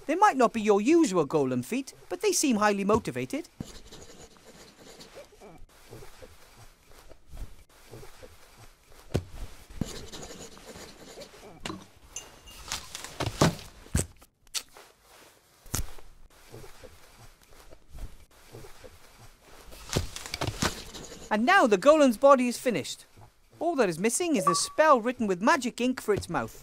They might not be your usual golem feet, but they seem highly motivated. And now the golem's body is finished. All that is missing is the spell written with magic ink for its mouth.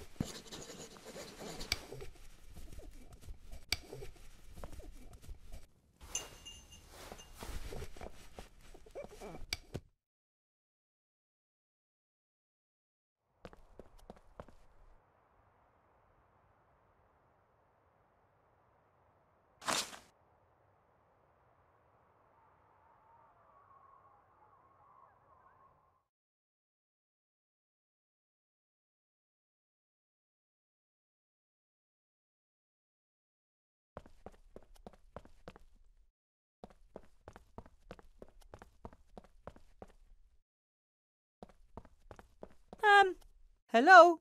Hello?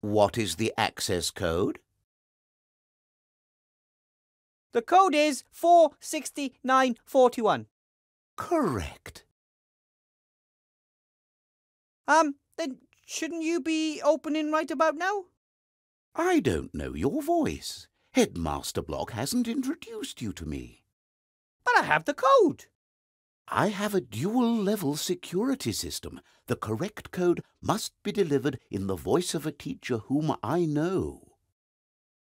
What is the access code? The code is 46941. Correct. Then shouldn't you be opening right about now? I don't know your voice. Headmaster Block hasn't introduced you to me. But I have the code. I have a dual-level security system. The correct code must be delivered in the voice of a teacher whom I know.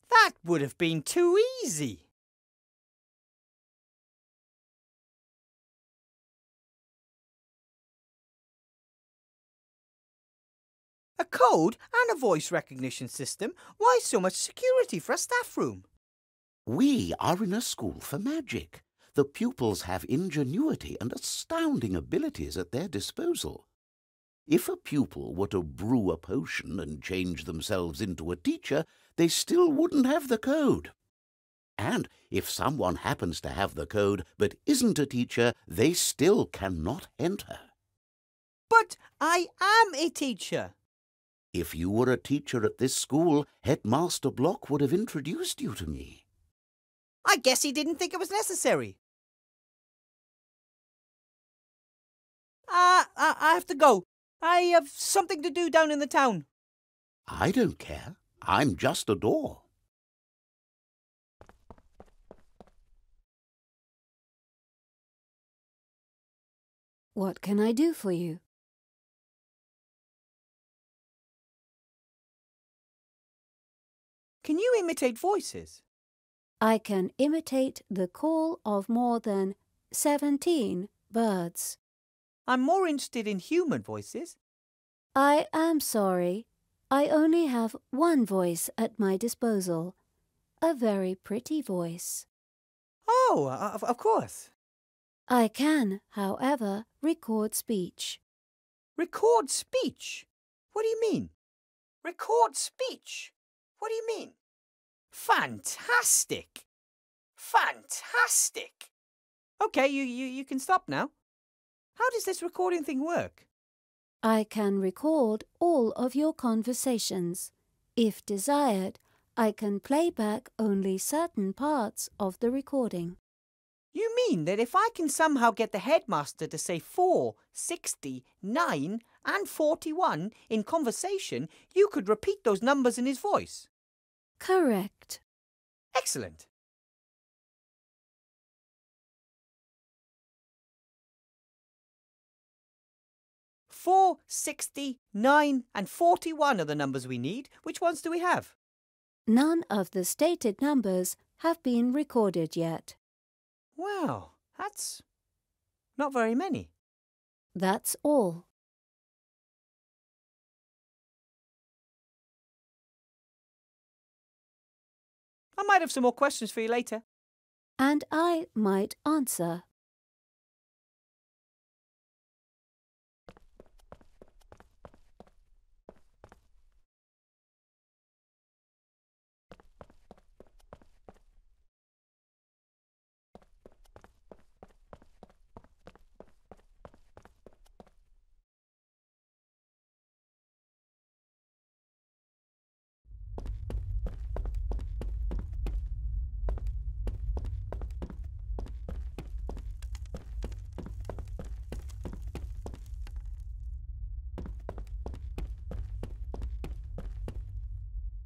That would have been too easy. A code and a voice recognition system? Why so much security for a staff room? We are in a school for magic. The pupils have ingenuity and astounding abilities at their disposal. If a pupil were to brew a potion and change themselves into a teacher, they still wouldn't have the code. And if someone happens to have the code but isn't a teacher, they still cannot enter. But I am a teacher. If you were a teacher at this school, Headmaster Block would have introduced you to me. I guess he didn't think it was necessary. I have to go. I have something to do down in the town. I don't care. I'm just a door. What can I do for you? Can you imitate voices? I can imitate the call of more than 17 birds. I'm more interested in human voices. I am sorry. I only have one voice at my disposal. A very pretty voice. Oh, of course. I can, however, record speech. Record speech? What do you mean? Record speech? What do you mean? Fantastic! Fantastic! Okay, you can stop now. How does this recording thing work? I can record all of your conversations. If desired, I can play back only certain parts of the recording. You mean that if I can somehow get the headmaster to say 4, 60, 9 and 41 in conversation, you could repeat those numbers in his voice? Correct. Excellent. Four, 60, 9 and 41 are the numbers we need. Which ones do we have? None of the stated numbers have been recorded yet. Wow, that's not very many. That's all. I might have some more questions for you later. And I might answer.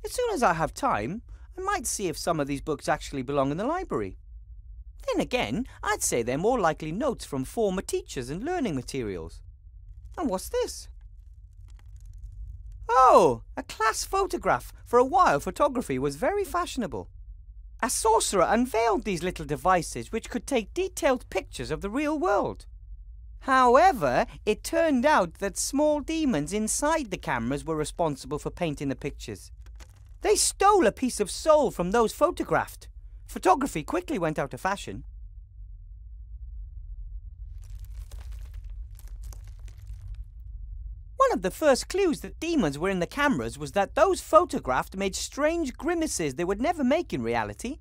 As soon as I have time, I might see if some of these books actually belong in the library. Then again, I'd say they're more likely notes from former teachers and learning materials. And what's this? Oh, a class photograph. For a while, photography was very fashionable. A sorcerer unveiled these little devices which could take detailed pictures of the real world. However, it turned out that small demons inside the cameras were responsible for painting the pictures. They stole a piece of soul from those photographed. Photography quickly went out of fashion. One of the first clues that demons were in the cameras was that those photographed made strange grimaces they would never make in reality.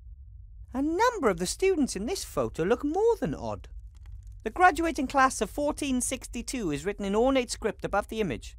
A number of the students in this photo look more than odd. The graduating class of 1462 is written in ornate script above the image.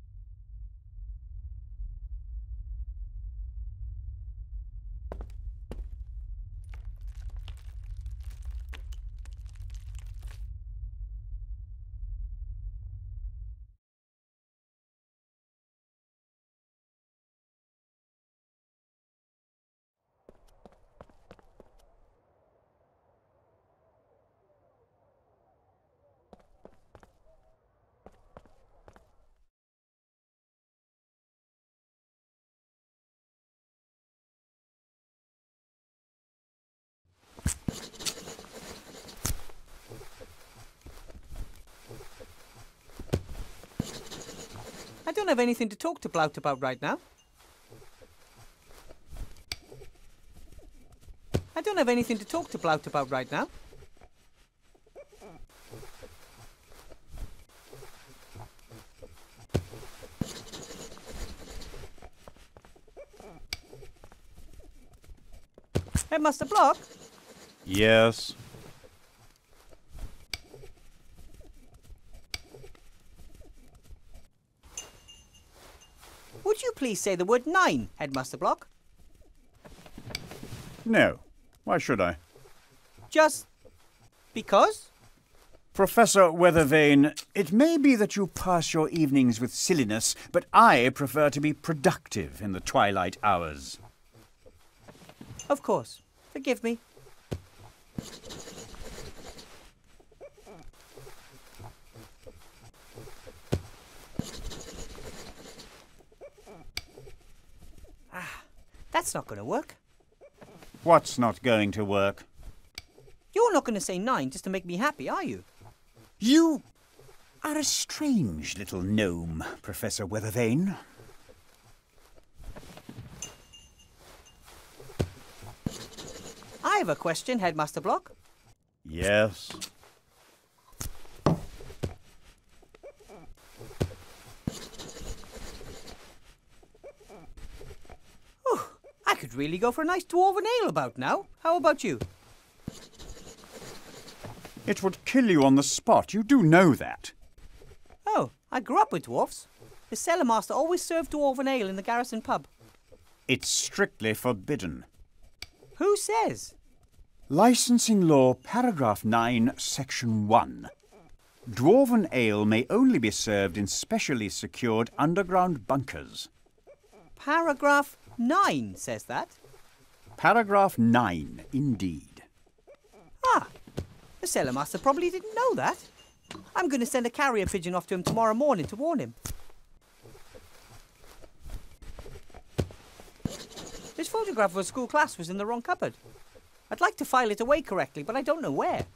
I don't have anything to talk to Blout about right now. I don't have anything to talk to Blout about right now. Headmaster Block? Yes. Would you please say the word 9, Headmaster Block? No. Why should I? Just because? Professor Weathervane, it may be that you pass your evenings with silliness, but I prefer to be productive in the twilight hours. Of course. Forgive me. That's not going to work. What's not going to work? You're not going to say 9 just to make me happy, are you? You are a strange little gnome, Professor Weathervane. I have a question, Headmaster Block. Yes. I could really go for a nice dwarven ale about now. How about you? It would kill you on the spot. You do know that. Oh, I grew up with dwarfs. The cellar master always served dwarven ale in the garrison pub. It's strictly forbidden. Who says? Licensing Law, Paragraph 9, Section 1. Dwarven ale may only be served in specially secured underground bunkers. Paragraph 9 says that. Paragraph 9, indeed. Ah, the cellar master probably didn't know that. I'm going to send a carrier pigeon off to him tomorrow morning to warn him. This photograph of a school class was in the wrong cupboard. I'd like to file it away correctly, but I don't know where.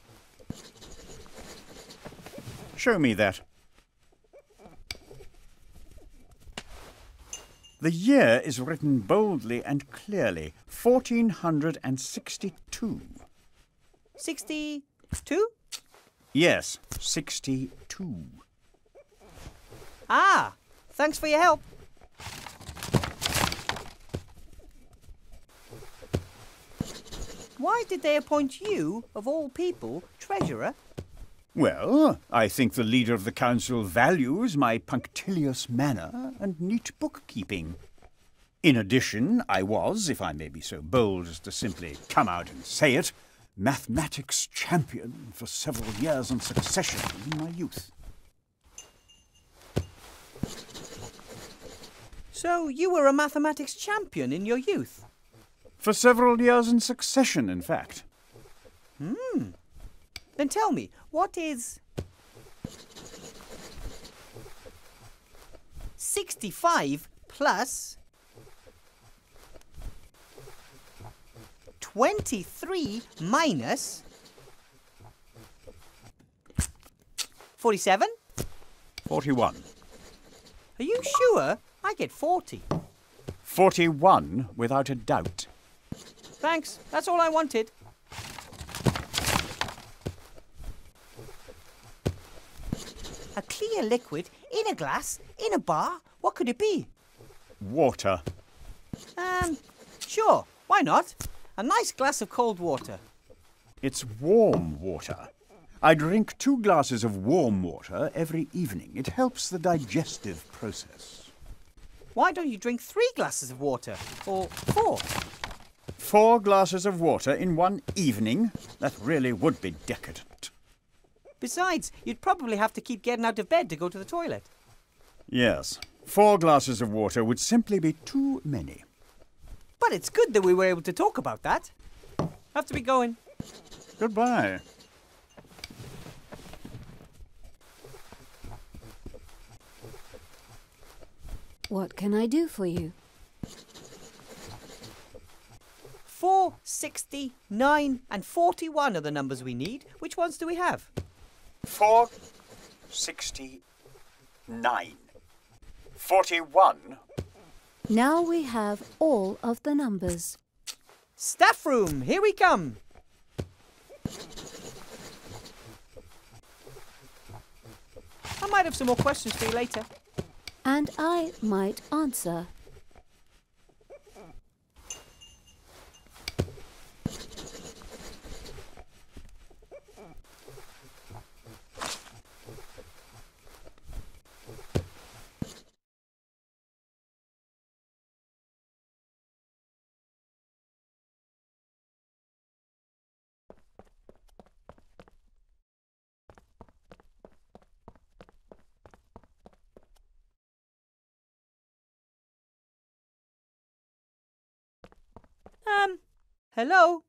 Show me that. The year is written boldly and clearly. 1462. 62? Yes, 62. Ah, thanks for your help. Why did they appoint you, of all people, treasurer? Well, I think the leader of the council values my punctilious manner and neat bookkeeping. In addition, I was, if I may be so bold as to simply come out and say it, mathematics champion for several years in succession in my youth. So you were a mathematics champion in your youth? For several years in succession, in fact. Then tell me, what is 65 plus 23 minus 47? 41. Are you sure? I get 40. 41, without a doubt. Thanks, that's all I wanted. A clear liquid in a glass, in a bar. What could it be? Water. Sure, why not? A nice glass of cold water. It's warm water. I drink 2 glasses of warm water every evening. It helps the digestive process. Why don't you drink 3 glasses of water? Or 4? 4 glasses of water in one evening? That really would be decadent. Besides, you'd probably have to keep getting out of bed to go to the toilet. Yes, 4 glasses of water would simply be too many. But it's good that we were able to talk about that. Have to be going. Goodbye. What can I do for you? 4, 60, 9 and 41 are the numbers we need. Which ones do we have? 469. 41. Now we have all of the numbers. Staff room, here we come. I might have some more questions for you later. And I might answer. Hello?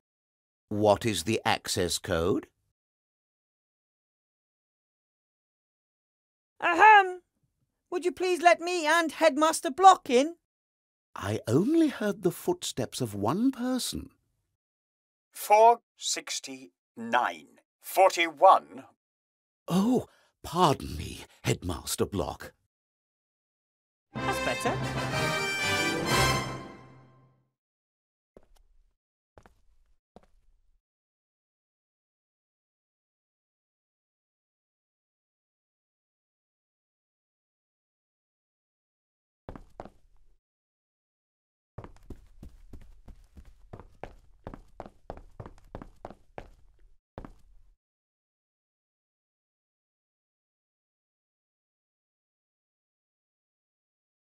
What is the access code? Ahem! Would you please let me and Headmaster Block in? I only heard the footsteps of one person. 469. 41. Oh, pardon me, Headmaster Block. That's better.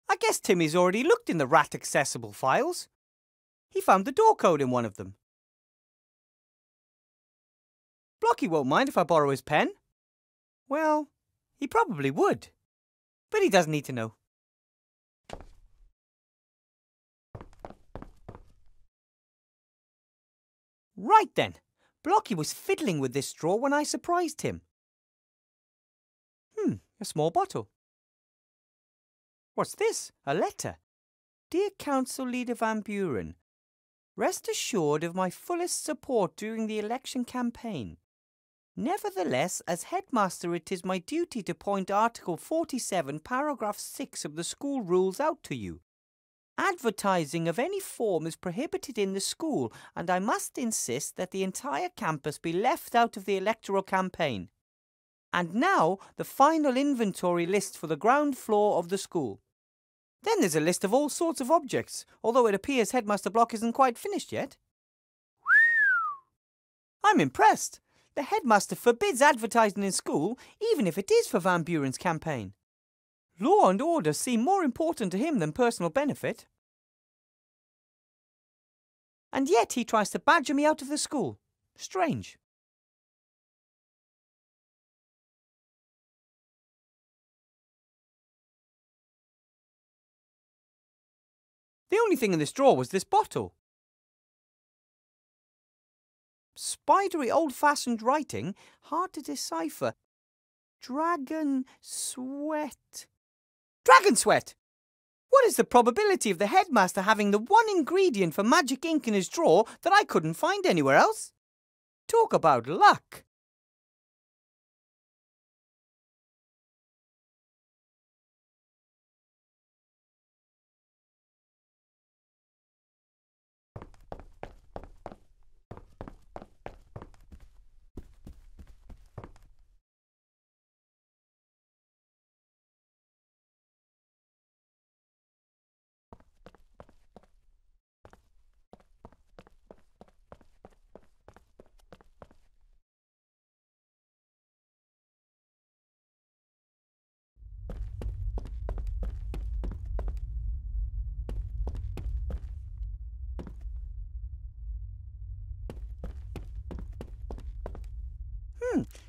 I guess Timmy's already looked in the rat-accessible files. He found the door code in one of them. Blocky won't mind if I borrow his pen. Well, he probably would. But he doesn't need to know. Right then. Blocky was fiddling with this straw when I surprised him. A small bottle. What's this? A letter. Dear Council Leader Van Buren, rest assured of my fullest support during the election campaign. Nevertheless, as headmaster, it is my duty to point Article 47, Paragraph 6 of the school rules out to you. Advertising of any form is prohibited in the school, and I must insist that the entire campus be left out of the electoral campaign. And now, the final inventory list for the ground floor of the school. Then there's a list of all sorts of objects, although it appears Headmaster Block isn't quite finished yet. I'm impressed. The headmaster forbids advertising in school, even if it is for Van Buren's campaign. Law and order seem more important to him than personal benefit. And yet he tries to badger me out of the school. Strange. The only thing in this drawer was this bottle. Spidery old-fashioned writing, hard to decipher. Dragon sweat. Dragon sweat! What is the probability of the headmaster having the one ingredient for magic ink in his drawer that I couldn't find anywhere else? Talk about luck!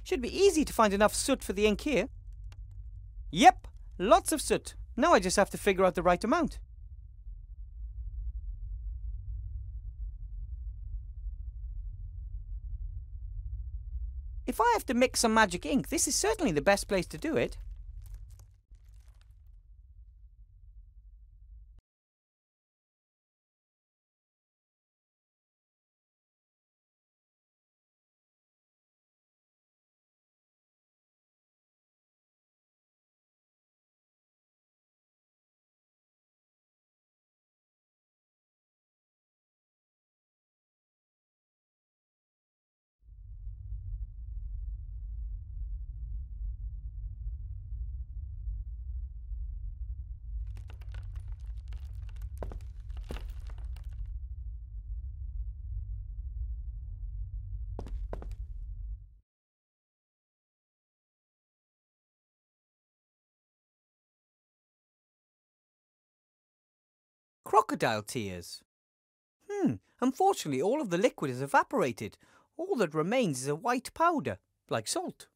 Should be easy to find enough soot for the ink here. Yep, lots of soot. Now I just have to figure out the right amount. If I have to mix some magic ink, this is certainly the best place to do it. Crocodile tears. Unfortunately, all of the liquid has evaporated. All that remains is a white powder, like salt.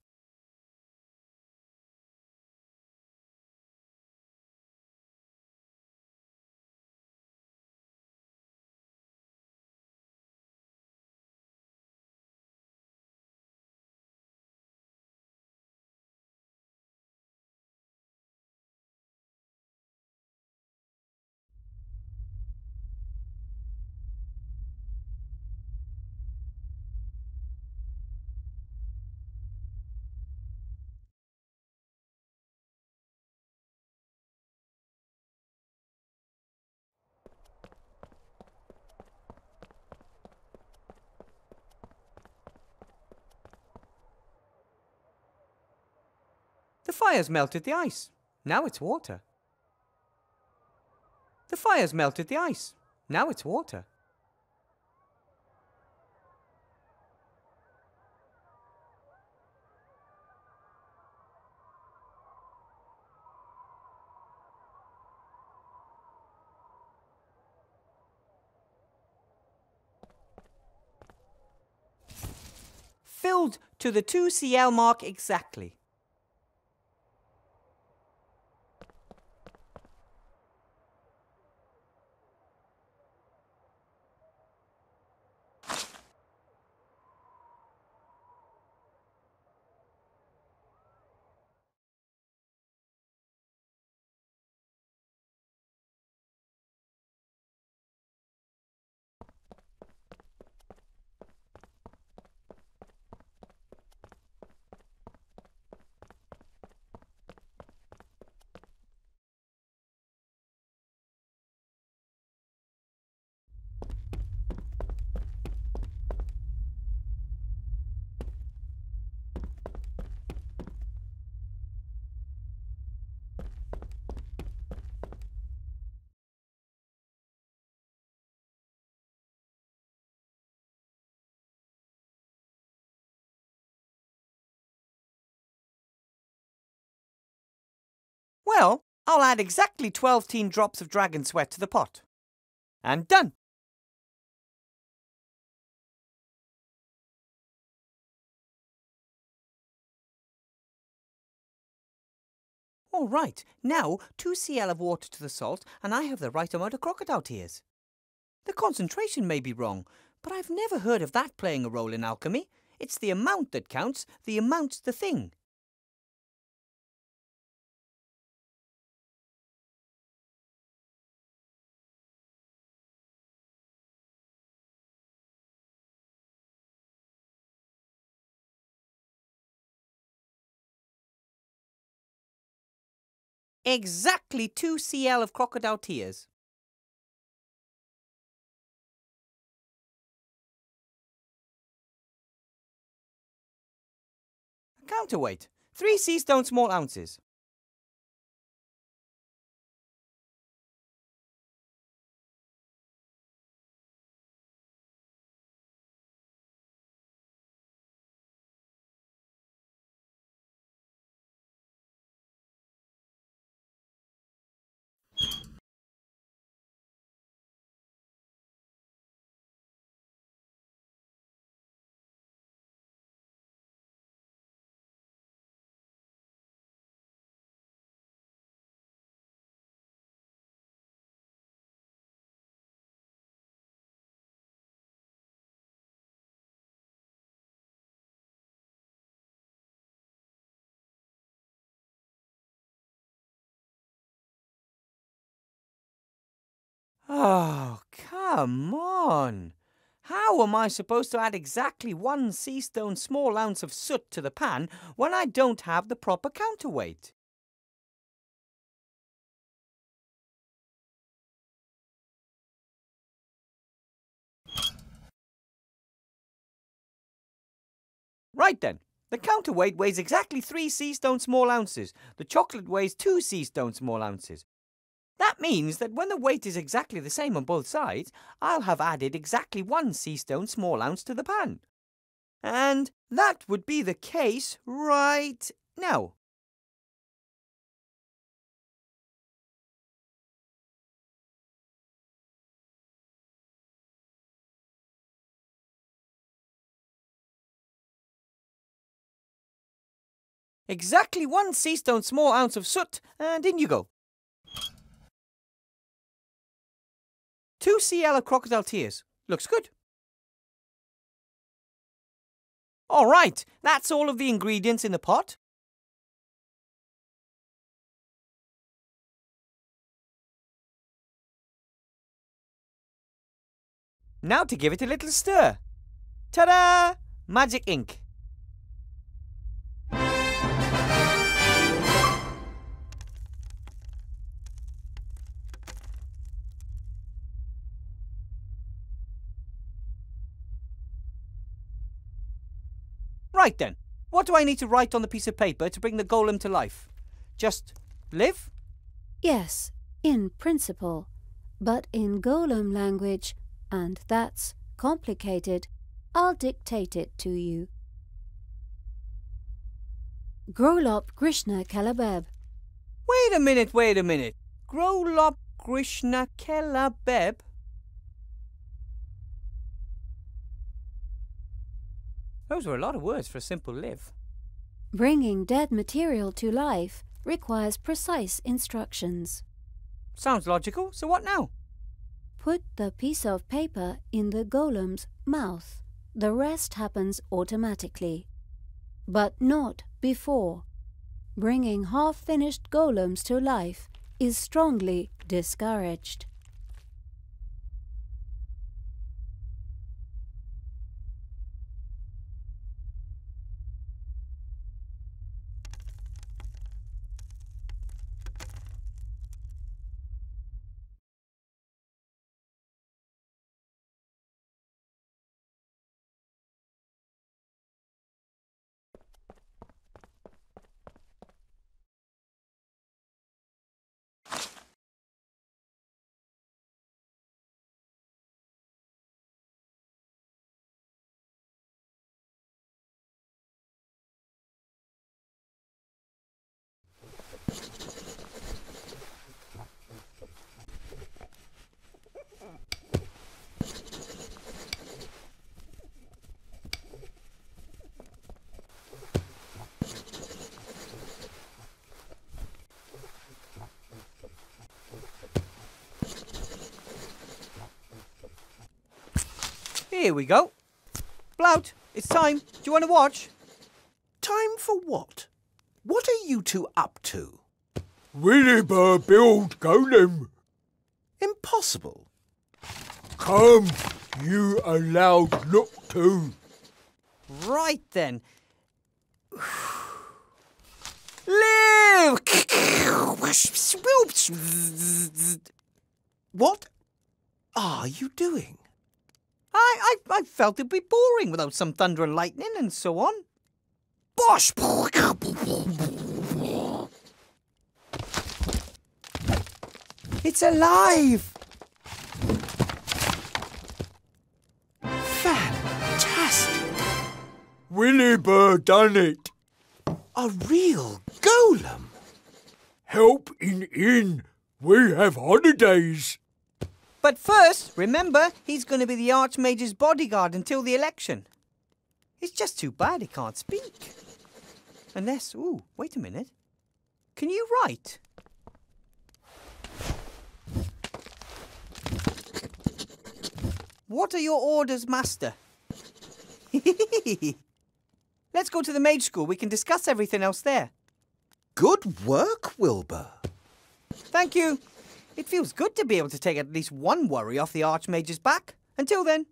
The fire's melted the ice. Now it's water. The fire's melted the ice. Now it's water. Filled to the 2cl mark exactly. Well, I'll add exactly 12 drops of dragon sweat to the pot. And done! All right, now 2 cl of water to the salt, and I have the right amount of crocodile tears. The concentration may be wrong, but I've never heard of that playing a role in alchemy. It's the amount that counts, the amount's the thing. Exactly 2 cl of crocodile tears. Counterweight, 3 sea stone small ounces. Oh, come on. How am I supposed to add exactly 1 sea stone small ounce of soot to the pan when I don't have the proper counterweight? Right then, the counterweight weighs exactly 3 sea stone small ounces. The chocolate weighs 2 sea stone small ounces. That means that when the weight is exactly the same on both sides, I'll have added exactly 1 sea stone small ounce to the pan. And that would be the case right now. Exactly 1 sea stone small ounce of soot, and in you go. 2 cl of crocodile tears. Looks good. All right, that's all of the ingredients in the pot. Now to give it a little stir. Ta-da! Magic ink. Right then, what do I need to write on the piece of paper to bring the golem to life? Just live? Yes, in principle. But in golem language, and that's complicated, I'll dictate it to you. Grolop Krishna Kalabeb. Wait a minute. Grolop Krishna Kelabeb? Those were a lot of words for a simple live. Bringing dead material to life requires precise instructions. Sounds logical, so what now? Put the piece of paper in the golem's mouth. The rest happens automatically. But not before. Bringing half-finished golems to life is strongly discouraged. Here we go. Blout, it's time. Do you want to watch? Time for what? What are you two up to? Williber build golem. Impossible. Come, you allowed not to. Right then. Live! What are you doing? I felt it'd be boring without some thunder and lightning and so on. Bosh! It's alive! Fantastic! Williber done it. A real golem. Help in inn. We have holidays. But first, remember, he's going to be the Archmage's bodyguard until the election. It's just too bad he can't speak. Unless, ooh, wait a minute. Can you write? What are your orders, Master? Let's go to the mage school. We can discuss everything else there. Good work, Wilbur. Thank you. It feels good to be able to take at least one worry off the Archmage's back. Until then.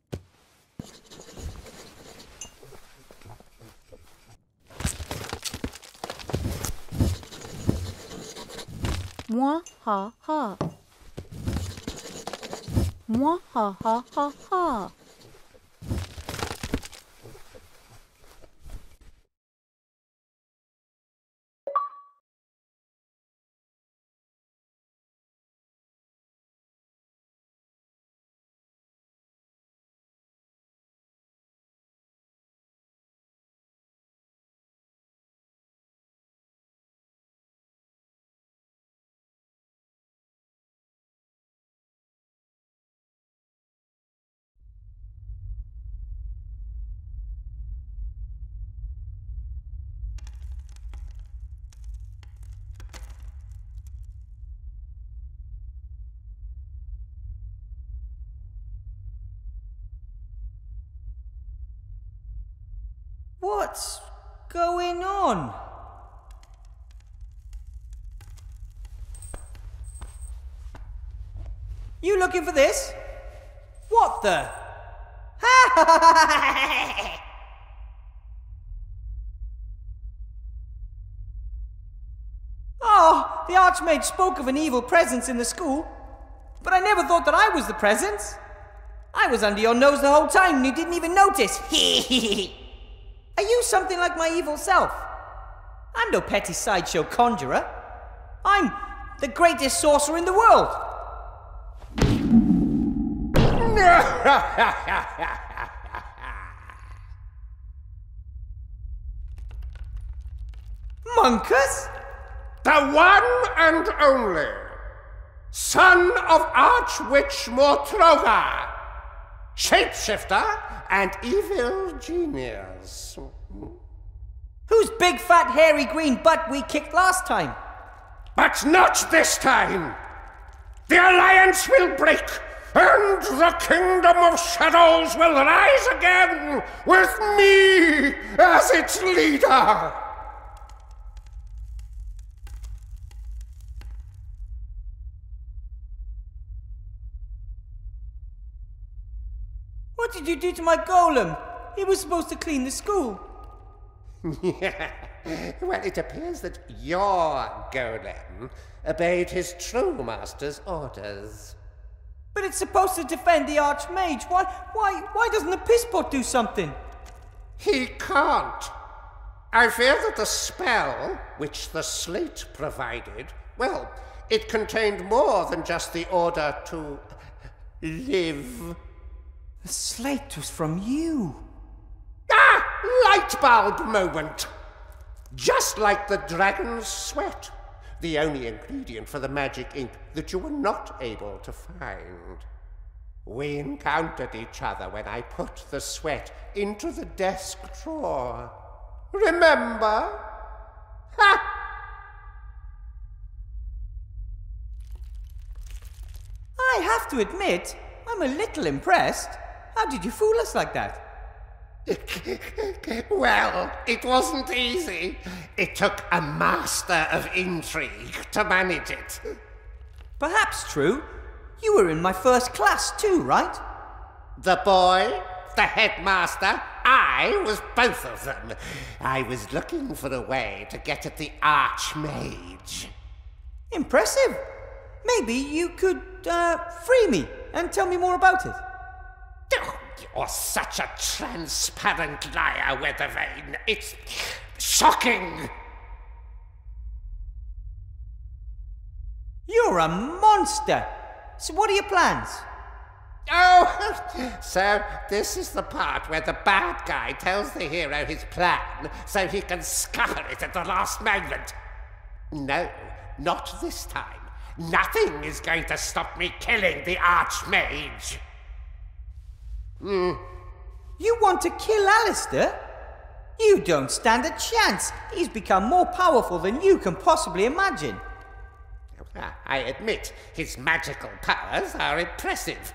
Mwah ha ha. Mwah ha ha ha ha. What's going on? You looking for this? What the? Oh, the Archmage spoke of an evil presence in the school, but I never thought that I was the presence. I was under your nose the whole time and you didn't even notice. Are you something like my evil self? I'm no petty sideshow conjurer. I'm the greatest sorcerer in the world. Monkus? The one and only son of Archwitch Mortroga, shapeshifter and evil genius. Whose big fat hairy green butt we kicked last time? But not this time. The alliance will break, and the kingdom of shadows will rise again with me as its leader. What did you do to my golem? He was supposed to clean the school. Well, it appears that your golem obeyed his true master's orders. But it's supposed to defend the Archmage. Why doesn't the pisspot do something? He can't. I fear that the spell, which the slate provided, well, it contained more than just the order to live. The slate was from you. Ah! Light bulb moment! Just like the dragon's sweat, the only ingredient for the magic ink that you were not able to find. We encountered each other when I put the sweat into the desk drawer. Remember? Ha! I have to admit, I'm a little impressed. How did you fool us like that? Well, it wasn't easy. It took a master of intrigue to manage it. Perhaps true. You were in my first class too, right? The boy, the headmaster, I was both of them. I was looking for a way to get at the Archmage. Impressive. Maybe you could free me and tell me more about it. Oh, you're such a transparent liar, Weathervane. It's shocking. You're a monster. So what are your plans? Oh, so this is the part where the bad guy tells the hero his plan so he can scupper it at the last moment. No, not this time. Nothing is going to stop me killing the Archmage. You want to kill Alistair? You don't stand a chance. He's become more powerful than you can possibly imagine. I admit his magical powers are impressive.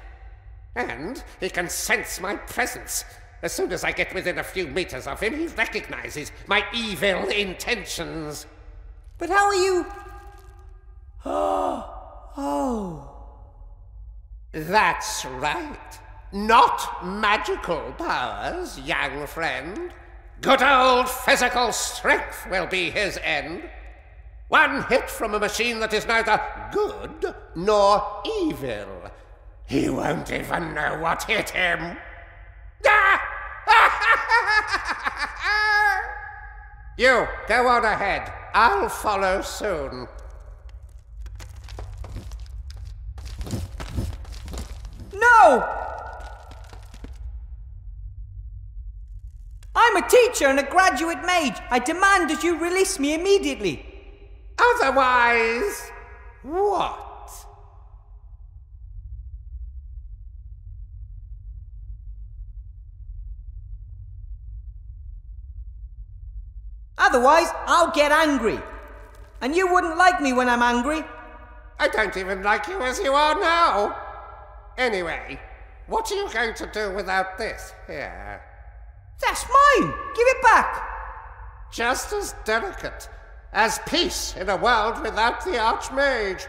And he can sense my presence. As soon as I get within a few meters of him, he recognizes my evil intentions. But how are you... Oh. That's right. Not magical powers, young friend. Good old physical strength will be his end. One hit from a machine that is neither good nor evil. He won't even know what hit him. You, go on ahead. I'll follow soon. No! I'm a teacher and a graduate mage. I demand that you release me immediately. Otherwise, what? Otherwise, I'll get angry. And you wouldn't like me when I'm angry. I don't even like you as you are now. Anyway, what are you going to do without this here? That's mine! Give it back! Just as delicate as peace in a world without the Archmage.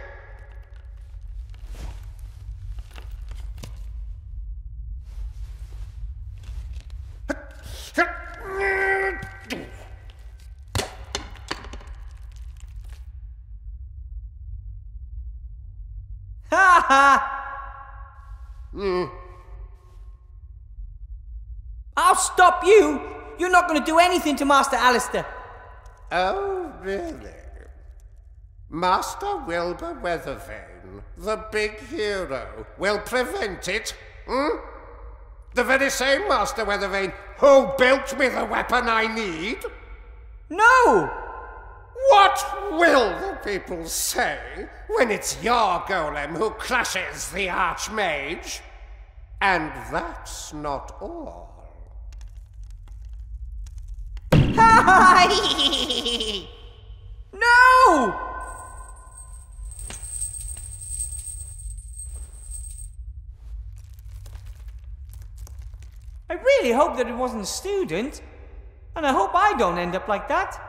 Ha ha! I'll stop you! You're not going to do anything to Master Alistair. Oh, really? Master Wilbur Weathervane, the big hero, will prevent it? The very same Master Weathervane who built me the weapon I need? No! What will the people say when it's your golem who crushes the Archmage? And that's not all. No! I really hope that it wasn't a student. And I hope I don't end up like that.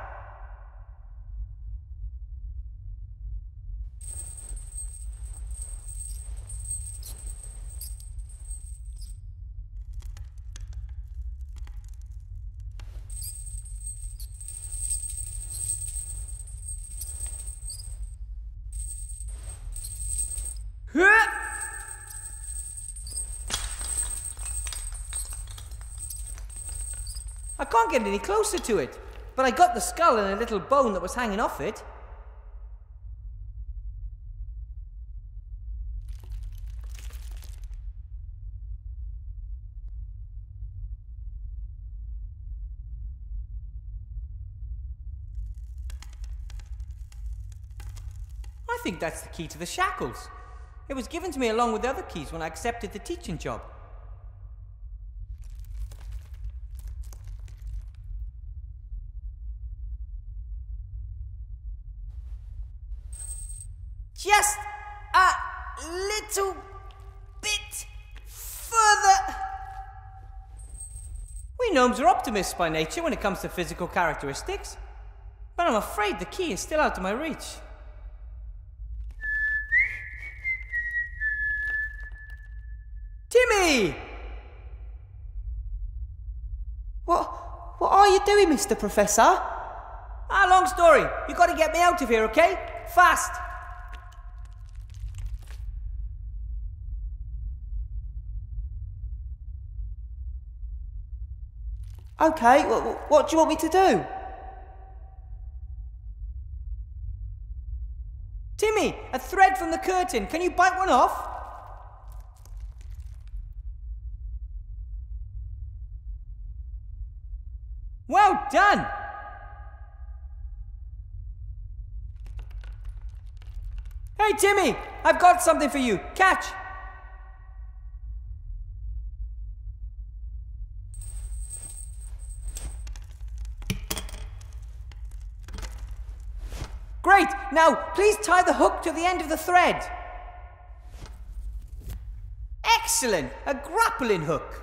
I can't get any closer to it, but I got the skull and a little bone that was hanging off it. I think that's the key to the shackles. It was given to me along with the other keys when I accepted the teaching job. Just a little bit further. gnomes are optimists by nature when it comes to physical characteristics. But I'm afraid the key is still out of my reach. Timmy! What are you doing, Mr. Professor? Long story. You gotta get me out of here, okay? Fast! Okay, what do you want me to do? Timmy, a thread from the curtain. Can you bite one off? Well done! Hey, Timmy! I've got something for you. Catch! Great! Now, please tie the hook to the end of the thread. Excellent! A grappling hook.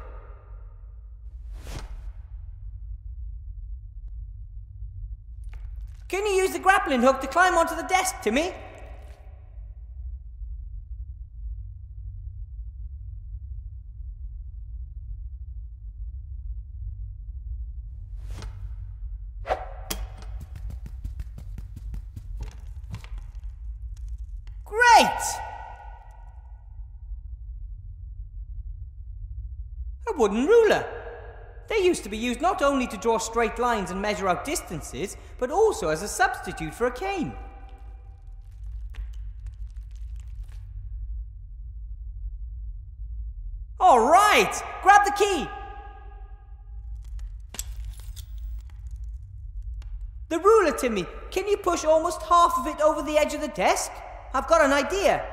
Can you use the grappling hook to climb onto the desk, Timmy? Great! A wooden ruler. They used to be used not only to draw straight lines and measure out distances, but also as a substitute for a cane. All right! Grab the key! The ruler, Timmy. Can you push almost half of it over the edge of the desk? I've got an idea.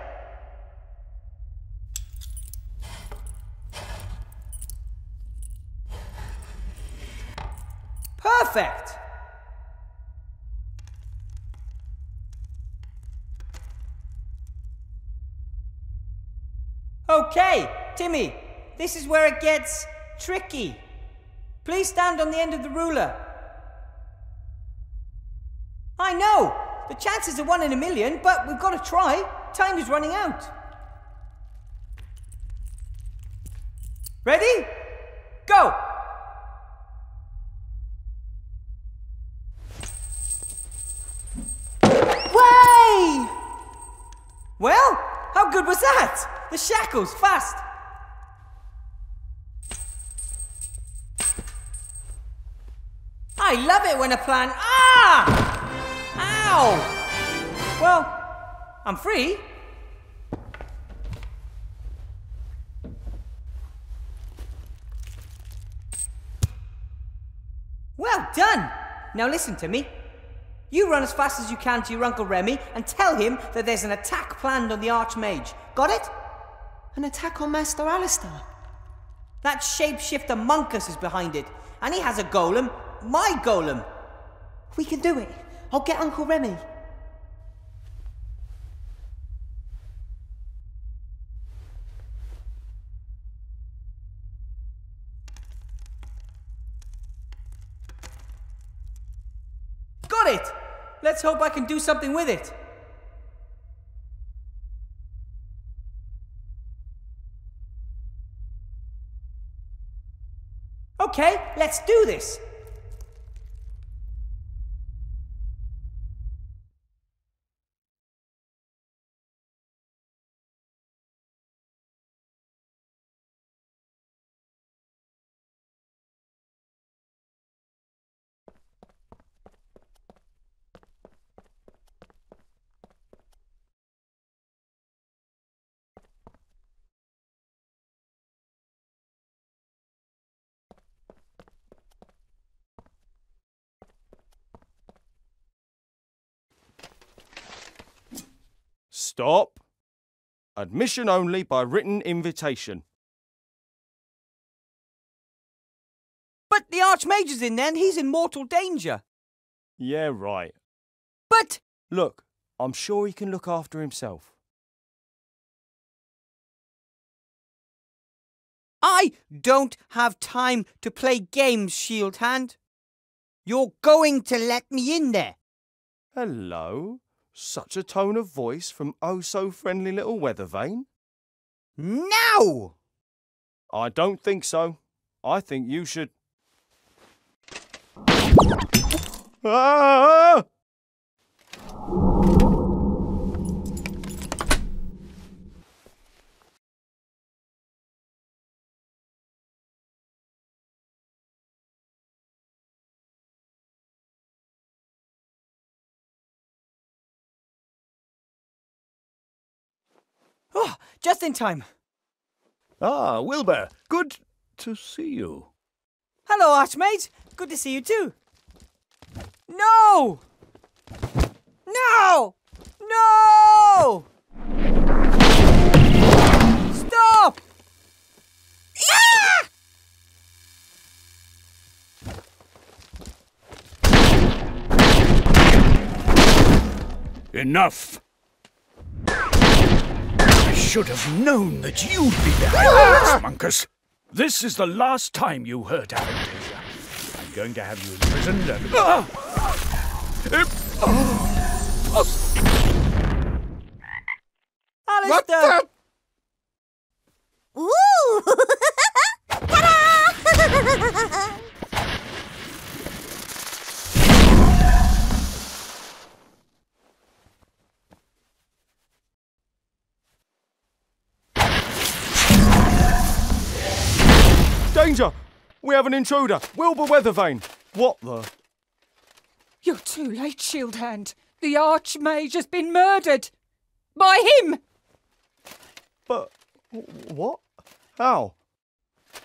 Perfect! Okay, Timmy, this is where it gets tricky. Please stand on the end of the ruler. I know, the chances are 1 in a million, but we've got to try. Time is running out. Ready? Go! Way! Well, how good was that? The shackles, fast! I love it when a plan... Ah! Ow! Well, I'm free. Well done! Now listen to me. You run as fast as you can to your Uncle Remy and tell him that there's an attack planned on the Archmage. Got it? An attack on Master Alistair? That shapeshifter Monkus is behind it, and he has a golem, my golem. We can do it. I'll get Uncle Remy. Got it! Let's hope I can do something with it. Okay, let's do this. Stop. Admission only by written invitation. But the Archmage is in there and he's in mortal danger. Yeah, right. But... Look, I'm sure he can look after himself. I don't have time to play games, Shield Hand. You're going to let me in there. Hello. Such a tone of voice from oh-so-friendly little Weathervane. Now! I don't think so. I think you should... Ah! Oh, just in time. Ah, Wilbur, good to see you. Hello, Archmage. Good to see you too. No! No! No! Stop! Ah! Enough! I should have known that you'd be behind this, Monkus. This is the last time you hurt Avantasia. I'm going to have you imprisoned and... Alistair! What the? Ooh! Ta-da! Danger! We have an intruder. Wilbur Weathervane. What the... You're too late, Shield Hand. The Archmage has been murdered. By him! But... what? How?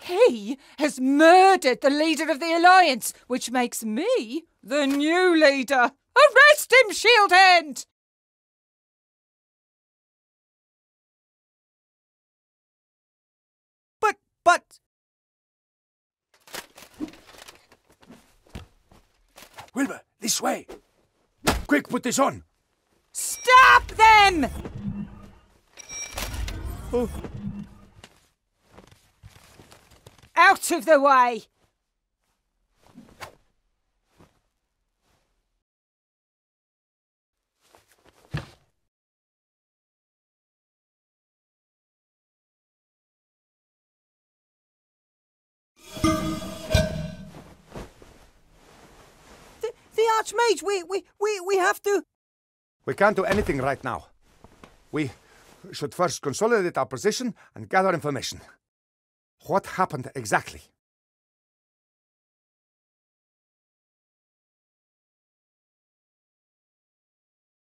He has murdered the leader of the Alliance, which makes me the new leader. Arrest him, Shield Hand! But... Wilbur, this way. Quick, put this on. Stop them! Oh. Out of the way! The Archmage, we have to... We can't do anything right now. We should first consolidate our position and gather information. What happened exactly?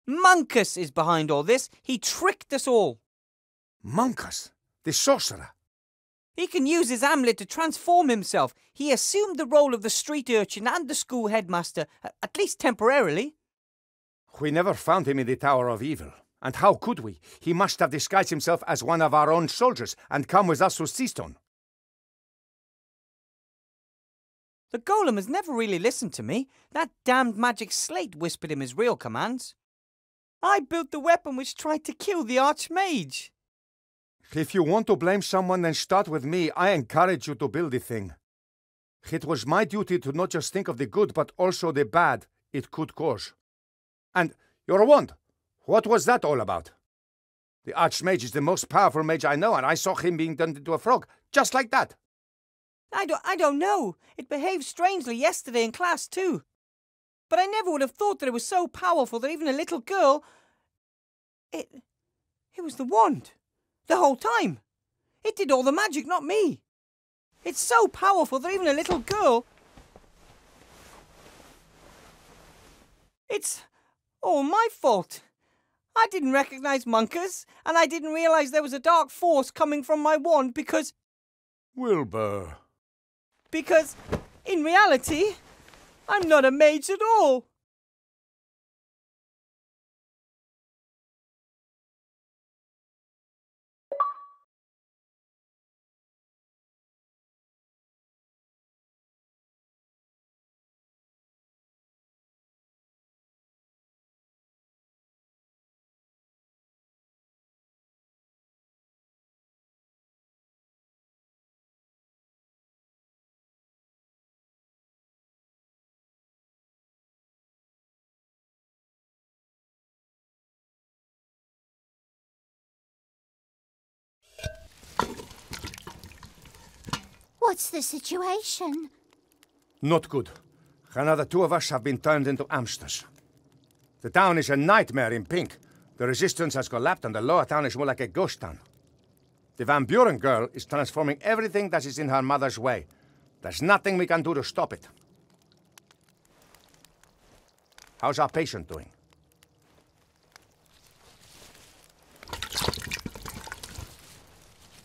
Monkus is behind all this. He tricked us all. Monkus, the sorcerer. He can use his amulet to transform himself. He assumed the role of the street urchin and the school headmaster, at least temporarily. We never found him in the Tower of Evil. And how could we? He must have disguised himself as one of our own soldiers and come with us to Seastone. The golem has never really listened to me. That damned magic slate whispered him his real commands. I built the weapon which tried to kill the Archmage. If you want to blame someone, then start with me. I encourage you to build the thing. It was my duty to not just think of the good, but also the bad it could cause. And your wand, what was that all about? The Archmage is the most powerful mage I know, and I saw him being turned into a frog, just like that. I don't know. It behaved strangely yesterday in class too. But I never would have thought that it was so powerful that even a little girl... It was the wand. The whole time. It did all the magic, not me. It's so powerful that even a little girl... It's all my fault. I didn't recognize Monkus, and I didn't realize there was a dark force coming from my wand because... Wilbur. Because, in reality, I'm not a mage at all. What's the situation? Not good. Another 2 of us have been turned into hamsters. The town is a nightmare in pink. The resistance has collapsed and the lower town is more like a ghost town. The Van Buren girl is transforming everything that is in her mother's way. There's nothing we can do to stop it. How's our patient doing?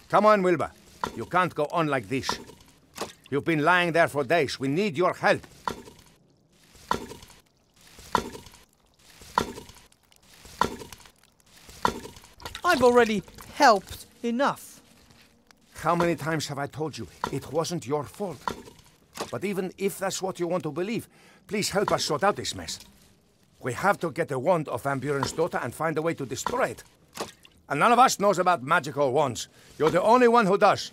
Come on, Wilbur. You can't go on like this. You've been lying there for days. We need your help. I've already helped enough. How many times have I told you it wasn't your fault? But even if that's what you want to believe, please help us sort out this mess. We have to get the wand of Van Buren's daughter and find a way to destroy it. And none of us knows about magical wands. You're the only one who does.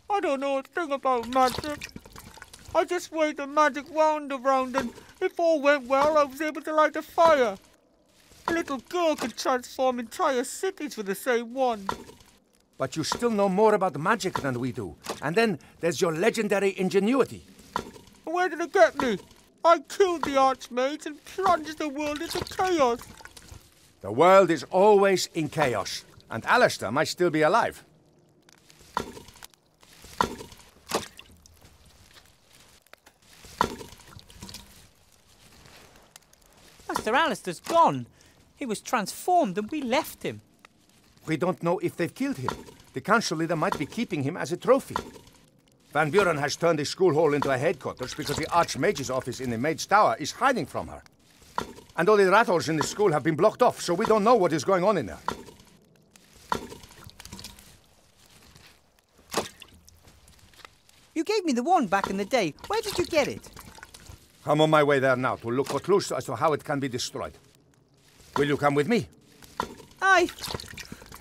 I don't know a thing about magic. I just waved a magic wand around and if all went well, I was able to light a fire. A little girl could transform entire cities with the same wand. But you still know more about magic than we do. And then there's your legendary ingenuity. Where did it get me? I killed the archmages and plunged the world into chaos. The world is always in chaos. And Alistair might still be alive. Master Alistair's gone. He was transformed and we left him. We don't know if they've killed him. The council leader might be keeping him as a trophy. Van Buren has turned his school hall into a headquarters because the Archmage's office in the Mage's Tower is hiding from her. And all the rat holes in the school have been blocked off, so we don't know what is going on in there. You gave me the wand back in the day. Where did you get it? I'm on my way there now to look for clues as to how it can be destroyed. Will you come with me?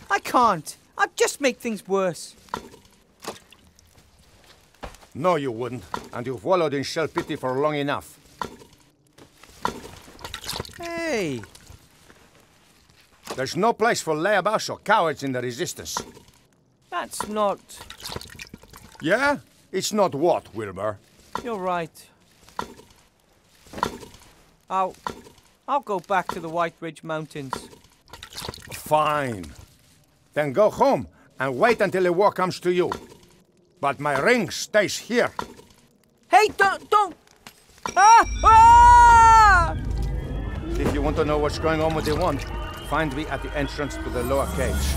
I can't. I'd just make things worse. No, you wouldn't. And you've wallowed in self-pity for long enough. Hey! There's no place for layabouts or cowards in the Resistance. That's not... Yeah? It's not what, Wilbur? You're right. I'll go back to the White Ridge Mountains. Fine. Then go home and wait until the war comes to you. But my ring stays here. Hey, don't! Ah! Ah! If you want to know what's going on with the wand, find me at the entrance to the lower caves.